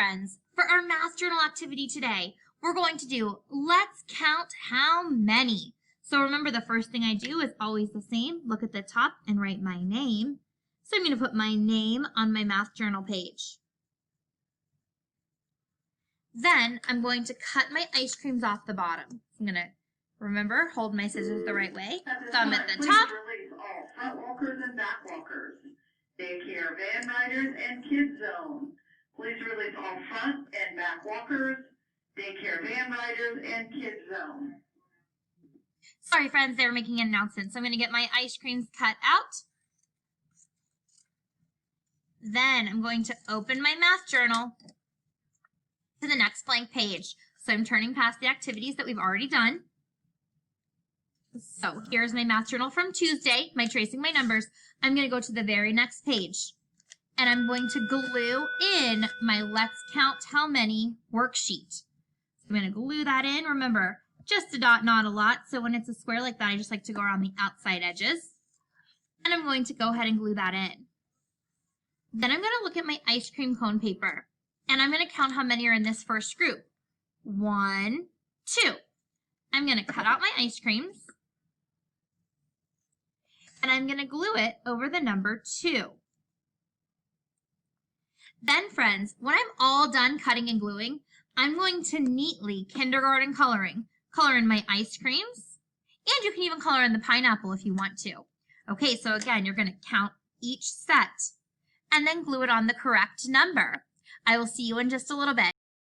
Friends, for our math journal activity today, we're going to do let's count how many. So remember, the first thing I do is always the same. Look at the top and write my name. So I'm going to put my name on my math journal page. Then I'm going to cut my ice creams off the bottom. I'm going to, remember, hold my scissors the right way. Thumb at the top. Please release all front walkers and back walkers. Daycare, van riders, and kids zone. Please release all front and back walkers, daycare, van riders, and kids zone. Sorry, friends, they were making an announcement. So I'm going to get my ice creams cut out. Then I'm going to open my math journal to the next blank page. So I'm turning past the activities that we've already done. So here's my math journal from Tuesday, my tracing my numbers. I'm going to go to the very next page. And I'm going to glue in my Let's Count How Many worksheet. So I'm going to glue that in. Remember, just a dot, not a lot. So when it's a square like that, I just like to go around the outside edges. And I'm going to go ahead and glue that in. Then I'm going to look at my ice cream cone paper. And I'm going to count how many are in this first group. 1, 2. I'm going to cut out my ice creams. And I'm going to glue it over the number 2. Then, friends, when I'm all done cutting and gluing, I'm going to neatly kindergarten color in my ice creams, and you can even color in the pineapple if you want to. Okay, so again, you're going to count each set and then glue it on the correct number. I will see you in just a little bit.